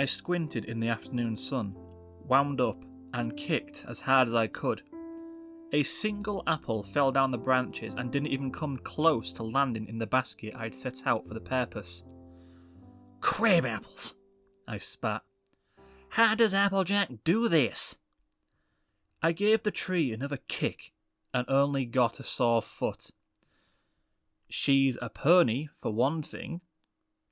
I squinted in the afternoon sun, wound up, and kicked as hard as I could. A single apple fell down the branches and didn't even come close to landing in the basket I'd set out for the purpose. "Crab apples!" I spat. "How does Applejack do this?" I gave the tree another kick and only got a sore foot. "She's a pony, for one thing,"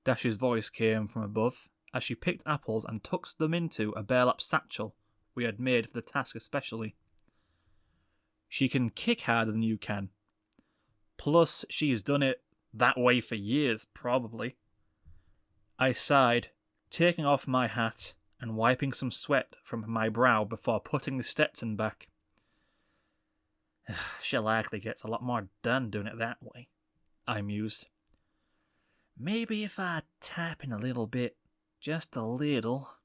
Dash's voice came from above as she picked apples and tucked them into a burlap satchel we had made for the task especially. "She can kick harder than you can. Plus, she's done it that way for years, probably." I sighed, taking off my hat and wiping some sweat from my brow before putting the Stetson back. "She likely gets a lot more done doing it that way," I mused. "Maybe if I tap in a little bit, just a little."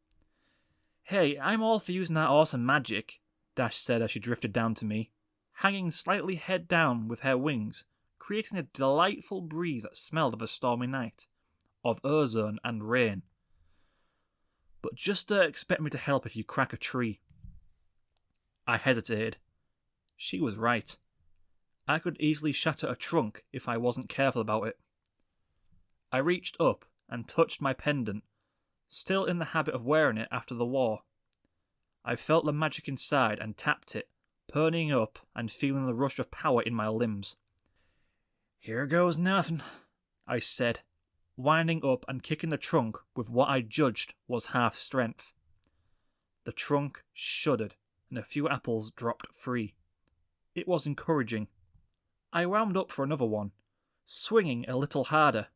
"Hey, I'm all for using that awesome magic," Dash said as she drifted down to me, hanging slightly head down with her wings, creating a delightful breeze that smelled of a stormy night, of ozone and rain. "But just don't expect me to help if you crack a tree." I hesitated. She was right. I could easily shatter a trunk if I wasn't careful about it. I reached up and touched my pendant, still in the habit of wearing it after the war. I felt the magic inside and tapped it, ponying up and feeling the rush of power in my limbs. "Here goes nothing," I said, winding up and kicking the trunk with what I judged was half strength. The trunk shuddered and a few apples dropped free. It was encouraging. I wound up for another one, swinging a little harder.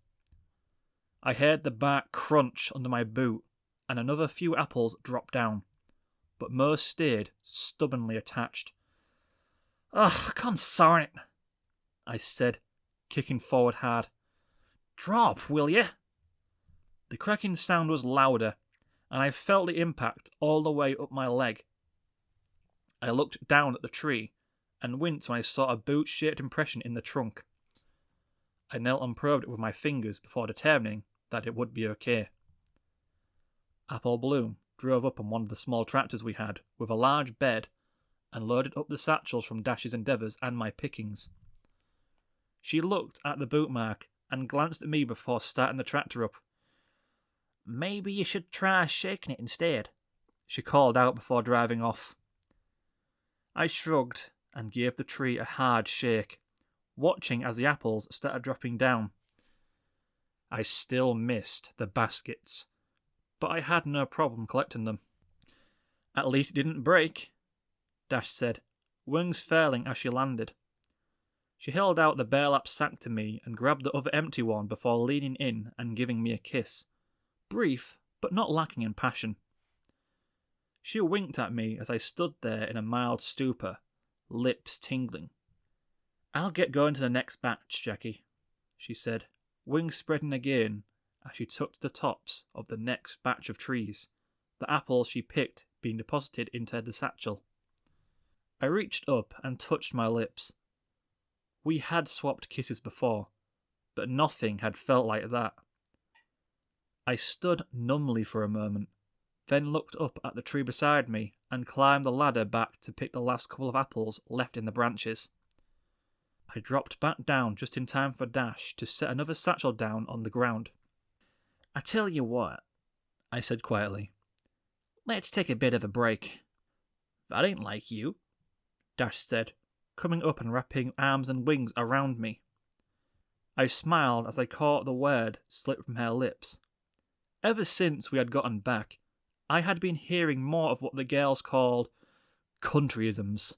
I heard the bark crunch under my boot, and another few apples dropped down, but most stayed stubbornly attached. "Ugh, consarn it," I said, kicking forward hard. "Drop, will ye?" The cracking sound was louder, and I felt the impact all the way up my leg. I looked down at the tree, and winced when I saw a boot-shaped impression in the trunk. I knelt and probed it with my fingers before determining that it would be okay. Apple Bloom drove up on one of the small tractors we had with a large bed and loaded up the satchels from Dash's endeavours and my pickings. She looked at the boot mark and glanced at me before starting the tractor up. "Maybe you should try shaking it instead," she called out before driving off. I shrugged and gave the tree a hard shake, watching as the apples started dropping down. I still missed the baskets, but I had no problem collecting them. "At least it didn't break," Dash said, wings furling as she landed. She held out the burlap sack to me and grabbed the other empty one before leaning in and giving me a kiss. Brief, but not lacking in passion. She winked at me as I stood there in a mild stupor, lips tingling. "I'll get going to the next batch, Jackie," she said, wings spreading again as she tucked the tops of the next batch of trees, the apples she picked being deposited into the satchel. I reached up and touched my lips. We had swapped kisses before, but nothing had felt like that. I stood numbly for a moment, then looked up at the tree beside me and climbed the ladder back to pick the last couple of apples left in the branches. I dropped back down just in time for Dash to set another satchel down on the ground. "I tell you what," I said quietly. "Let's take a bit of a break." "That ain't like you," Dash said, coming up and wrapping arms and wings around me. I smiled as I caught the word slip from her lips. Ever since we had gotten back, I had been hearing more of what the girls called countryisms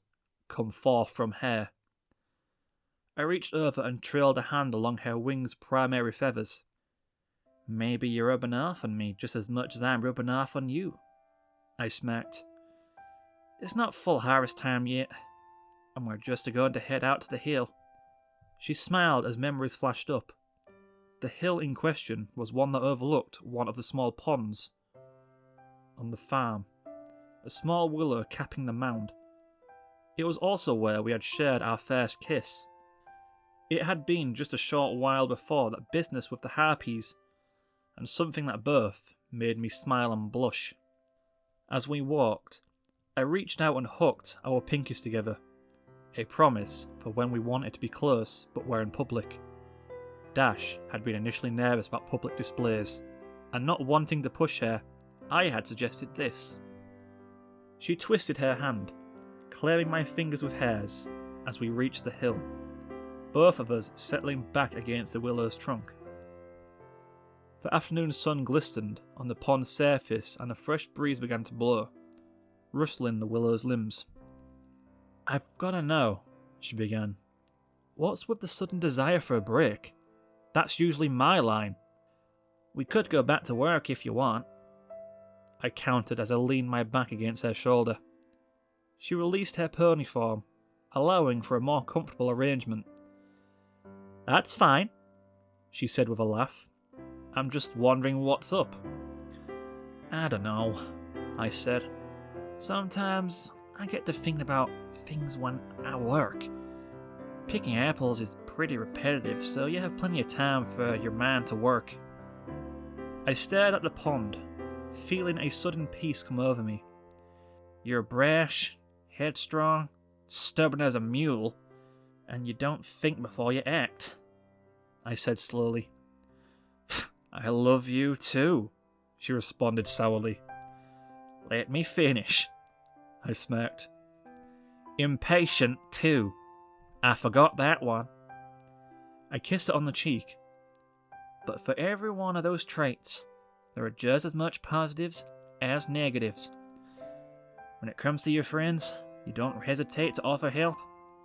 come forth from her. I reached over and trailed a hand along her wing's primary feathers. "Maybe you're rubbing off on me just as much as I'm rubbing off on you," I smirked. "It's not full harvest time yet, and we're just going to head out to the hill." She smiled as memories flashed up. The hill in question was one that overlooked one of the small ponds on the farm, a small willow capping the mound. It was also where we had shared our first kiss. It had been just a short while before that business with the harpies, and something that both, made me smile and blush. As we walked, I reached out and hooked our pinkies together, a promise for when we wanted to be close but were in public. Dash had been initially nervous about public displays, and not wanting to push her, I had suggested this. She twisted her hand, clearing my fingers with hers as we reached the hill, both of us settling back against the willow's trunk. The afternoon sun glistened on the pond's surface and a fresh breeze began to blow, rustling the willow's limbs. "I've gotta know," she began. "What's with the sudden desire for a break? That's usually my line. We could go back to work if you want." I countered as I leaned my back against her shoulder. She released her pony form, allowing for a more comfortable arrangement. "That's fine," she said with a laugh. "I'm just wondering what's up." "I don't know," I said. "Sometimes I get to thinking about things when I work. Picking apples is pretty repetitive, so you have plenty of time for your mind to work." I stared at the pond, feeling a sudden peace come over me. "You're brash, headstrong, stubborn as a mule, and you don't think before you act," I said slowly. "I love you too," she responded sourly. "Let me finish," I smirked. "Impatient too. I forgot that one." I kissed her on the cheek. But for every one of those traits, there are just as much positives as negatives. When it comes to your friends, you don't hesitate to offer help,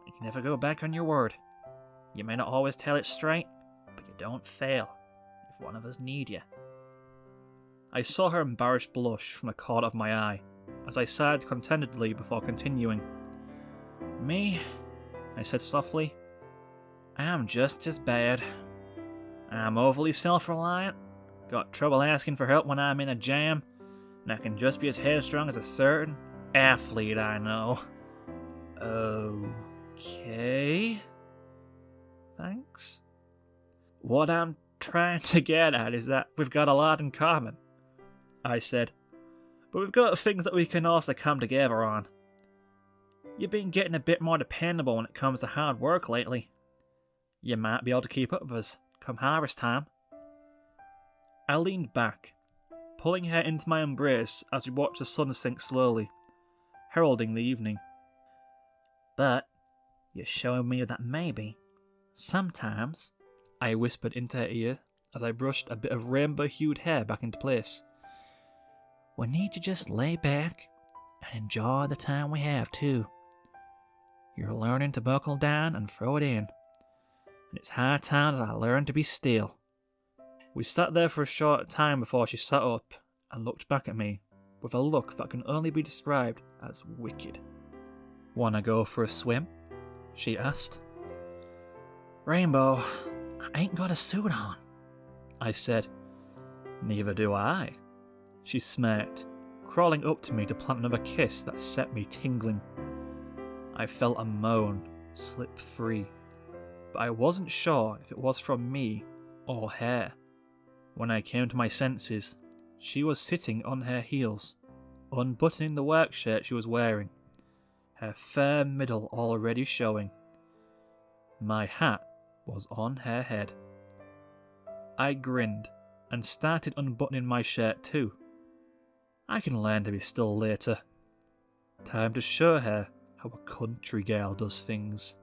and you never go back on your word. You may not always tell it straight, but you don't fail if one of us need you. I saw her embarrassed blush from the corner of my eye, as I sighed contentedly before continuing. "Me," I said softly, "I'm just as bad. I'm overly self-reliant, got trouble asking for help when I'm in a jam, and I can just be as headstrong as a certain athlete I know." "Okay. Thanks." "What I'm trying to get at is that we've got a lot in common," I said, "but we've got things that we can also come together on. You've been getting a bit more dependable when it comes to hard work lately. You might be able to keep up with us come harvest time." I leaned back, pulling her into my embrace as we watched the sun sink slowly, heralding the evening. "But you're showing me that maybe, sometimes," I whispered into her ear as I brushed a bit of rainbow-hued hair back into place, "we need to just lay back and enjoy the time we have too. You're learning to buckle down and throw it in, and it's high time that I learn to be still." We sat there for a short time before she sat up and looked back at me with a look that can only be described as wicked. "Wanna go for a swim?" she asked. "Rainbow, I ain't got a suit on," I said. "Neither do I," she smirked, crawling up to me to plant another kiss that set me tingling. I felt a moan slip free, but I wasn't sure if it was from me or her. When I came to my senses, she was sitting on her heels, unbuttoning the work shirt she was wearing, her fair middle already showing. My hat was on her head. I grinned and started unbuttoning my shirt too. I can learn to be still later. Time to show her how a country girl does things.